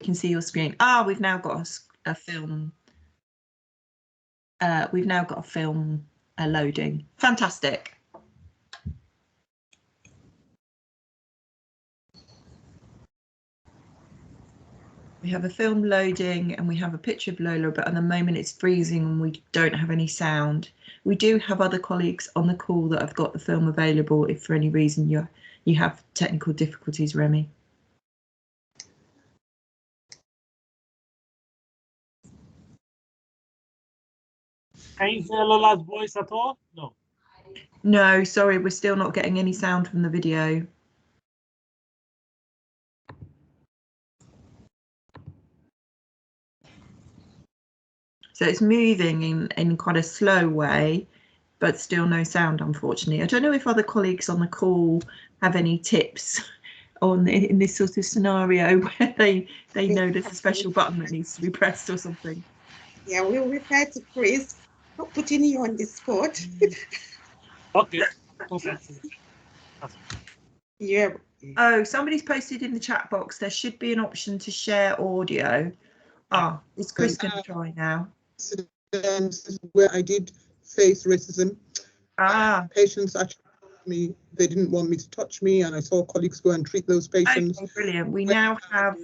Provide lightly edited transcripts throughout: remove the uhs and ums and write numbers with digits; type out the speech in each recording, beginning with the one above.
can see your screen. Ah, we've now got a film. We've now got a film loading. Fantastic. We have a film loading and we have a picture of Lola, but at the moment it's freezing and we don't have any sound. We do have other colleagues on the call that have got the film available if for any reason you have technical difficulties, Remy. Can you hear Lola's voice at all? No. No, sorry, we're still not getting any sound from the video. So it's moving in quite a slow way, but still no sound, unfortunately. I don't know if other colleagues on the call have any tips on in this sort of scenario where they know there's a special button that needs to be pressed or something. Yeah, we'll try to Chris, not putting you on the spot. Okay. Okay. Yeah. Oh, somebody's posted in the chat box there should be an option to share audio. Ah, is Chris going to try now? Where I did face racism. Patients actually told me they didn't want me to touch me, and I saw colleagues go and treat those patients. Okay, brilliant. We now have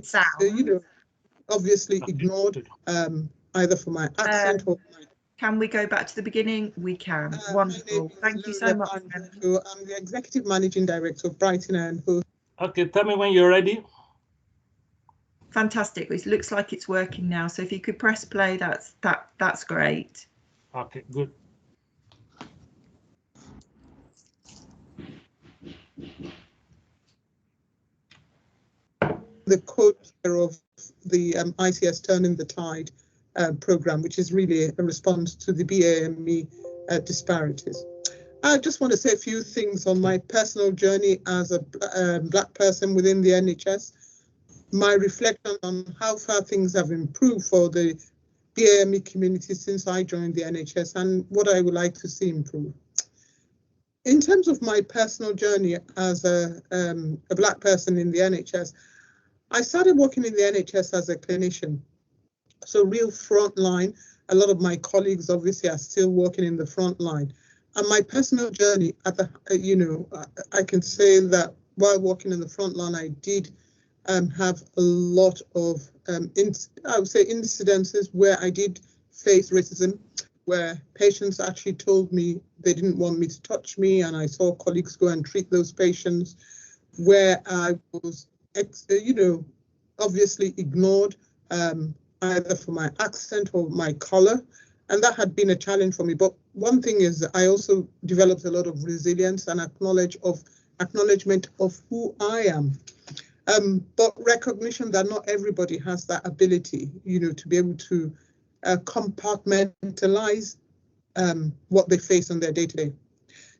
sound. You know, obviously ignored either for my accent or my. Can we go back to the beginning? We can. Wonderful. Thank you so much. I'm the Executive Managing Director of Brighton and Hove. Okay, tell me when you're ready. Fantastic. It looks like it's working now. So if you could press play, that's great. Okay, good. The co-chair of the ICS Turning the Tide program, which is really a response to the BAME disparities. I just want to say a few things on my personal journey as a Black person within the NHS. My reflection on how far things have improved for the BAME community since I joined the NHS and what I would like to see improve. In terms of my personal journey as a Black person in the NHS, I started working in the NHS as a clinician. So real front line. A lot of my colleagues obviously are still working in the front line. And my personal journey at the, I can say that while working in the front line, I did have a lot of, I would say, incidences where I did face racism, where patients actually told me they didn't want me to touch me, and I saw colleagues go and treat those patients, where I was, obviously ignored either for my accent or my color, and that had been a challenge for me. But one thing is, I also developed a lot of resilience and acknowledgement of who I am. But recognition that not everybody has that ability, to be able to compartmentalize what they face on their day-to-day.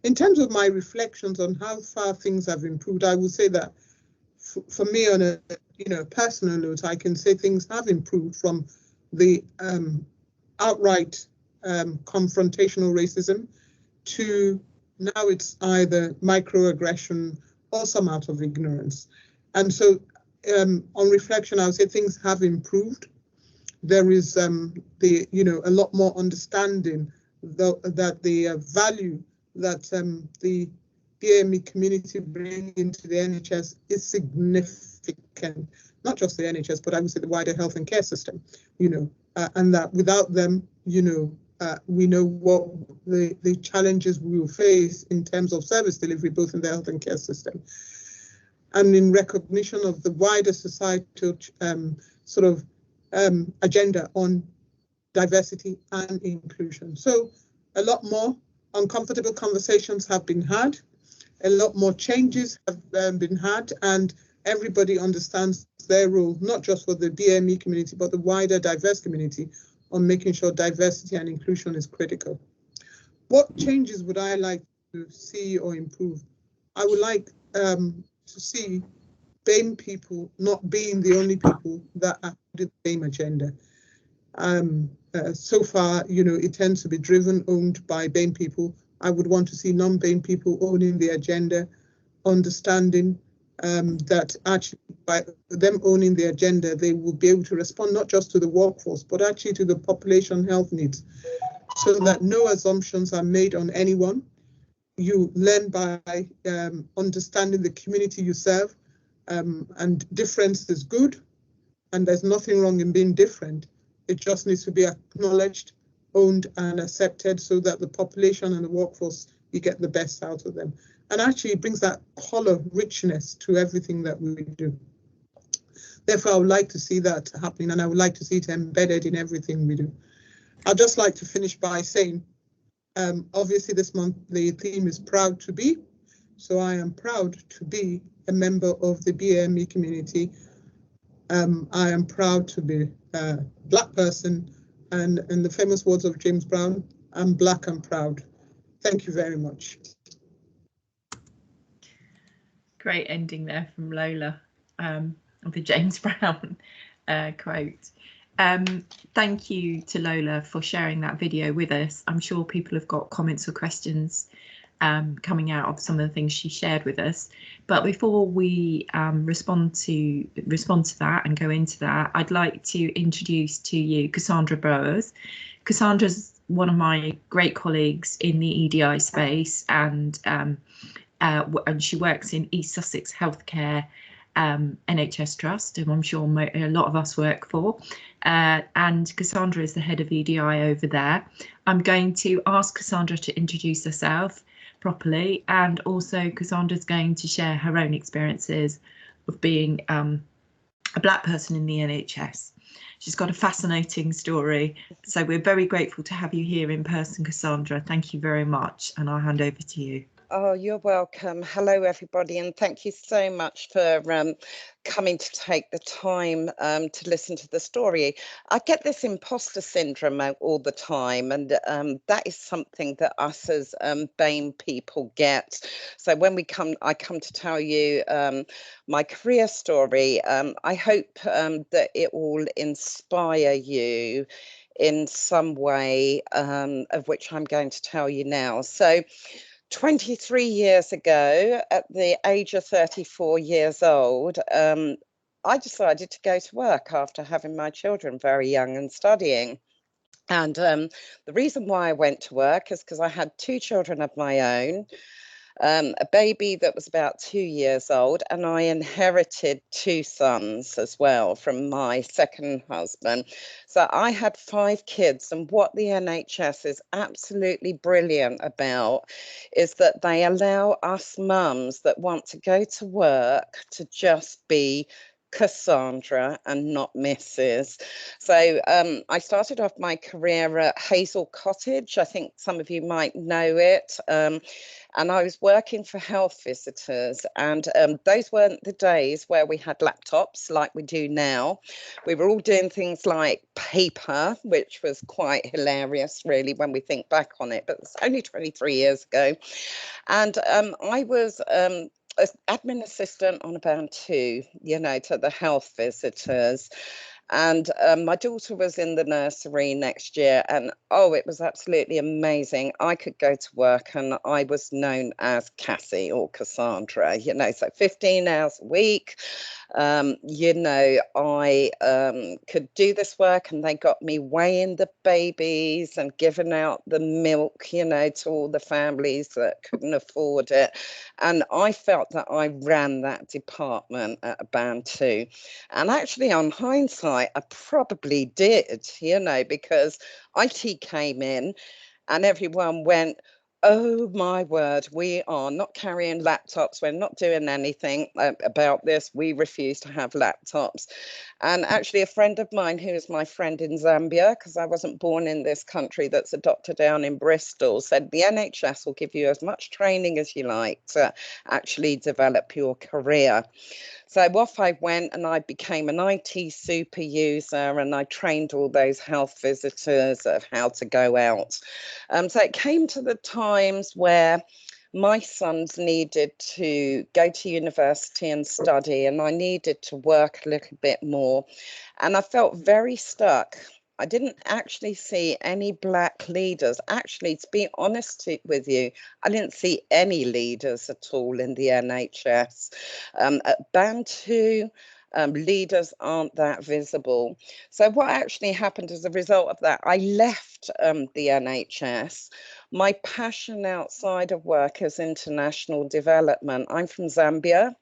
In terms of my reflections on how far things have improved, I would say that for me, on a personal note, I can say things have improved from the outright confrontational racism to now it's either microaggression or some out of ignorance. And so on reflection, I would say things have improved. There is a lot more understanding that the value that the BAME community bring into the NHS is significant, not just the NHS, but I would say the wider health and care system, and that without them, we know what the challenges we will face in terms of service delivery, both in the health and care system. And in recognition of the wider societal agenda on diversity and inclusion. So a lot more uncomfortable conversations have been had, a lot more changes have been had, and everybody understands their role, not just for the BAME community, but the wider diverse community, on making sure diversity and inclusion is critical. What changes would I like to see or improve? I would like to see BAME people not being the only people that are the same agenda. So far, it tends to be owned by BAME people. I would want to see non-BAME people owning the agenda, understanding that actually by them owning the agenda, they will be able to respond not just to the workforce, but actually to the population health needs, so that no assumptions are made on anyone. You learn by understanding the community you serve, and difference is good, and there's nothing wrong in being different. It just needs to be acknowledged, owned, and accepted, so that the population and the workforce, you get the best out of them. And actually it brings that color richness to everything that we do. Therefore, I would like to see that happening, and I would like to see it embedded in everything we do. I'd just like to finish by saying, obviously this month the theme is proud to be. So I am proud to be a member of the BAME community. I am proud to be a Black person, and in the famous words of James Brown, I'm Black and proud. Thank you very much. Great ending there from Lola, of the James Brown quote. Thank you to Lola for sharing that video with us. I'm sure people have got comments or questions coming out of some of the things she shared with us. But before we respond to that and go into that, I'd like to introduce to you Cassandra Bowers. Cassandra's one of my great colleagues in the EDI space, and she works in East Sussex Healthcare NHS Trust, and I'm sure a lot of us work for. And Cassandra is the head of EDI over there. I'm going to ask Cassandra to introduce herself properly, and also Cassandra's going to share her own experiences of being a Black person in the NHS. She's got a fascinating story, so we're very grateful to have you here in person, Cassandra. Thank you very much, and I'll hand over to you. Oh, you're welcome. Hello, everybody, and thank you so much for coming to take the time to listen to the story. I get this imposter syndrome all the time, and that is something that us as BAME people get. So when I come to tell you my career story, I hope that it will inspire you in some way, of which I'm going to tell you now. So 23 years ago, at the age of 34 years old, I decided to go to work after having my children very young and studying. And the reason why I went to work is because I had two children of my own, a baby that was about 2 years old, and I inherited two sons as well from my second husband. So I had 5 kids, and what the NHS is absolutely brilliant about is that they allow us mums that want to go to work to just be Cassandra and not Mrs. So I started off my career at Hazel Cottage. I think some of you might know it. And I was working for health visitors, and those weren't the days where we had laptops like we do now. We were all doing things like paper, which was quite hilarious, really, when we think back on it, but it's only 23 years ago. And I was an admin assistant on a band 2, you know, to the health visitors. And my daughter was in the nursery next year, and oh, it was absolutely amazing. I could go to work and I was known as Cassie or Cassandra, you know, so 15 hours a week. You know, I could do this work, and they got me weighing the babies and giving out the milk, you know, to all the families that couldn't afford it. And I felt that I ran that department at a band 2. And actually, on hindsight, I probably did, you know, because IT came in and everyone went, oh my word, we are not carrying laptops. We're not doing anything about this. We refuse to have laptops. And actually, a friend of mine, who is my friend in Zambia, because I wasn't born in this country, that's a doctor down in Bristol, said the NHS will give you as much training as you like to actually develop your career. So off I went, and I became an IT super user, and I trained all those health visitors of how to go out. So it came to the times where my sons needed to go to university and study, and I needed to work a little bit more. And I felt very stuck I didn't actually see any black leaders. Actually, to be honest with you, I didn't see any leaders at all in the NHS. At Band 2, leaders aren't that visible. So what actually happened as a result of that, I left the NHS. My passion outside of work is international development. I'm from Zambia.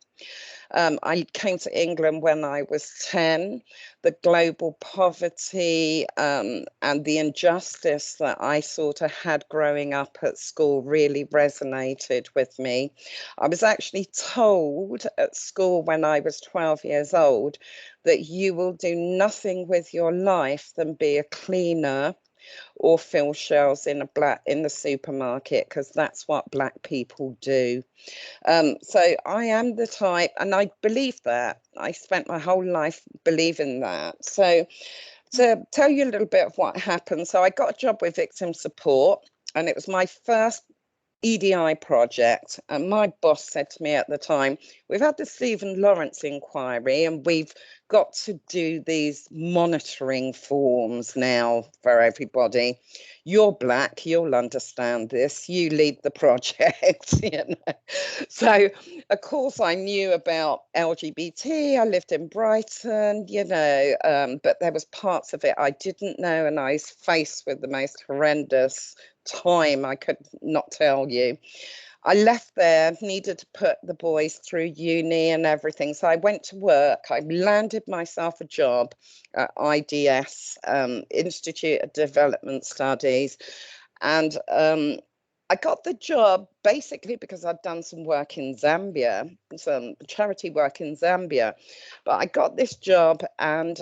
I came to England when I was 10. The global poverty and the injustice that I sort of had growing up at school really resonated with me. I was actually told at school when I was 12 years old that you will do nothing with your life than be a cleaner or fill shelves in the supermarket, because that's what black people do. So I am the type, and I believe that. I spent my whole life believing that. So to tell you a little bit of what happened, so I got a job with victim support, and it was my first EDI project. And my boss said to me at the time, we've had the Stephen Lawrence inquiry and we've got to do these monitoring forms now for everybody. You're black, you'll understand this. You lead the project. So, of course, I knew about LGBT. I lived in Brighton, but there was parts of it I didn't know, and I was faced with the most horrendous time I could not tell you. I left there, needed to put the boys through uni and everything. So I went to work. I landed myself a job at IDS, Institute of Development Studies. And I got the job basically because I'd done some work in Zambia, some charity work in Zambia. But I got this job and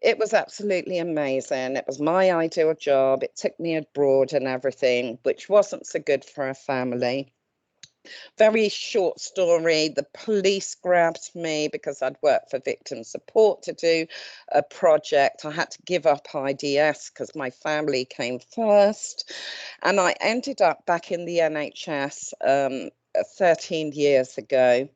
it was absolutely amazing. It was my ideal job. It took me abroad and everything, which wasn't so good for a family. Very short story. The police grabbed me because I'd worked for victim support to do a project. I had to give up IDS because my family came first. And I ended up back in the NHS 13 years ago.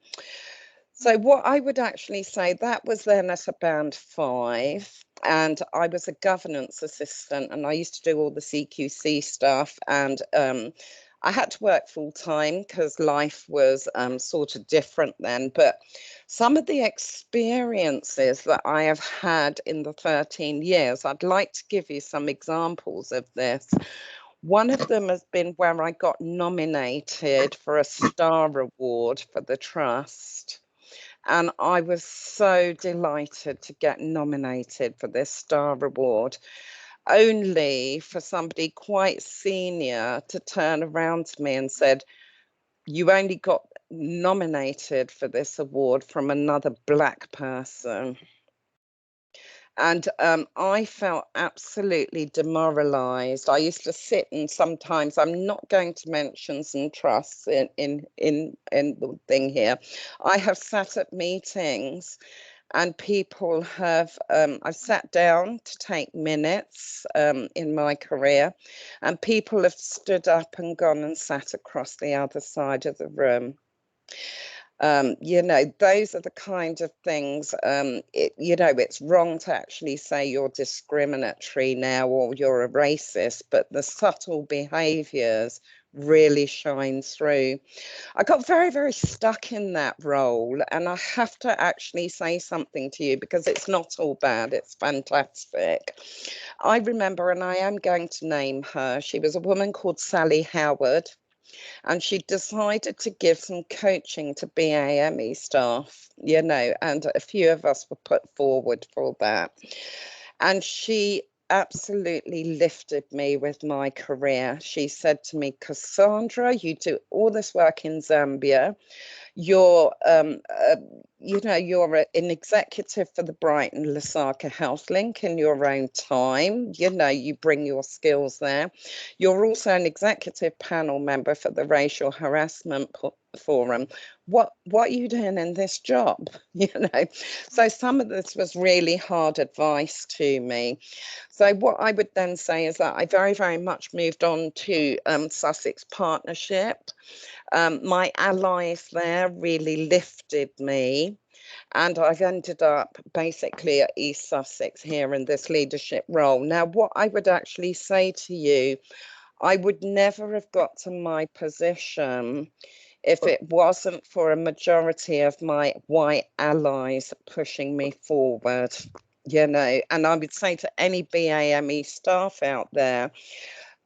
So what I would actually say, that was then at a band 5, and I was a governance assistant, and I used to do all the CQC stuff, and I had to work full time because life was sort of different then. But some of the experiences that I have had in the 13 years, I'd like to give you some examples of this. One of them has been where I got nominated for a star award for the trust. And I was so delighted to get nominated for this star award, only for somebody quite senior to turn around to me and said, you only got nominated for this award from another black person. And I felt absolutely demoralized. I used to sit, and sometimes, I'm not going to mention some trusts in the thing here. I have sat at meetings and people have, I've sat down to take minutes in my career, and people have stood up and gone and sat across the other side of the room. Those are the kind of things, it's wrong to actually say you're discriminatory now or you're a racist, but the subtle behaviours really shine through. I got very, very stuck in that role, and I have to actually say something to you because it's not all bad, it's fantastic. I remember, and I am going to name her, she was a woman called Sally Howard. And she decided to give some coaching to BAME staff, and a few of us were put forward for that. And she absolutely lifted me with my career. She said to me, Cassandra, you do all this work in Zambia. You're, you're an executive for the Brighton Lusaka Health Link in your own time. You bring your skills there. You're also an executive panel member for the Racial Harassment Forum. What are you doing in this job? So some of this was really hard advice to me. So what I would then say is that I very, very much moved on to Sussex Partnership. My allies there really lifted me. and I've ended up basically at East Sussex here in this leadership role. Now, what I would actually say to you, I would never have got to my position if it wasn't for a majority of my white allies pushing me forward, you know. And I would say to any BAME staff out there,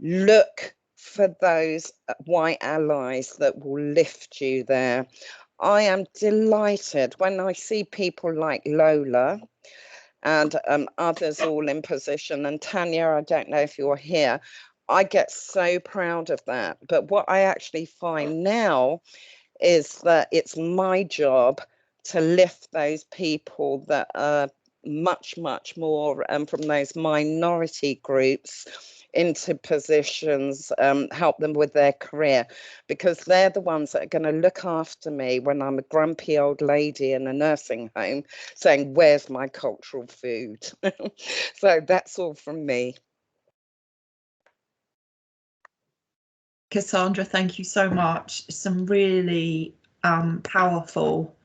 look for those white allies that will lift you there. I am delighted when I see people like Lola and others all in position. And Tanya, I don't know if you're here. I get so proud of that. But what I actually find now is that it's my job to lift those people that are much, much more from those minority groups into positions, help them with their career, because they're the ones that are going to look after me when I'm a grumpy old lady in a nursing home saying, where's my cultural food? So that's all from me. Cassandra, thank you so much. Some really powerful,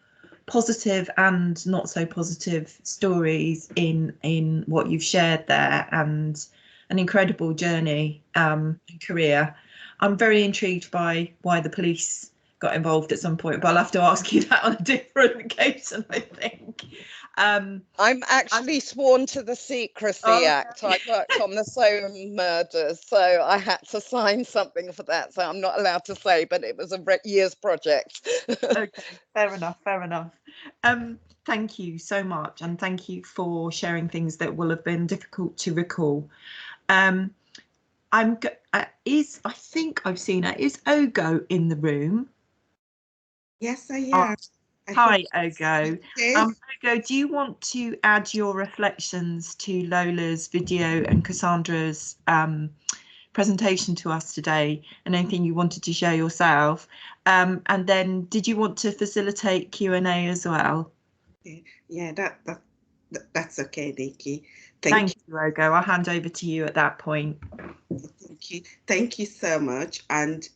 positive and not so positive stories in what you've shared there, and an incredible journey and career. I'm very intrigued by why the police got involved at some point, but I'll have to ask you that on a different occasion, I think. I'm actually sworn to the Secrecy Act. I worked on the Solomon murders, so I had to sign something for that. So I'm not allowed to say, but it was a year's project. Okay, fair enough, fair enough. Thank you so much, and thank you for sharing things that will have been difficult to recall. I think I've seen her. Is Ogo in the room? Yes, I am. Hi, Ogo. Ogo, do you want to add your reflections to Lola's video and Cassandra's presentation to us today, and anything you wanted to share yourself? And then did you want to facilitate Q&A as well? Yeah, that's okay, Nikki. Thank you, Ogo. I'll hand over to you at that point. Thank you so much. And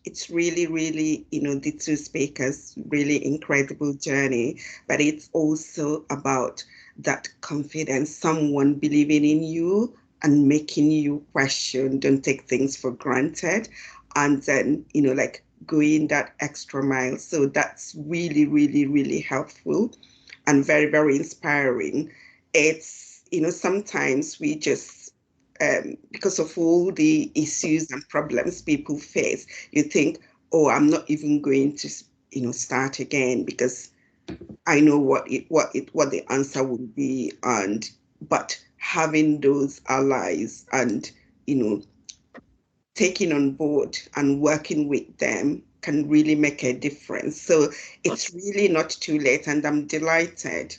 it's really, really, you know, the two speakers, really incredible journey, but it's also about that confidence, someone believing in you and making you question, don't take things for granted, and then, you know, like going that extra mile. So that's really, really, really helpful and very, very inspiring. It's, you know, sometimes we just, because of all the issues and problems people face, you think, oh, I'm not even going to, you know, start again because I know what the answer will be. But having those allies and, you know, taking on board and working with them can really make a difference. So it's really not too late, and I'm delighted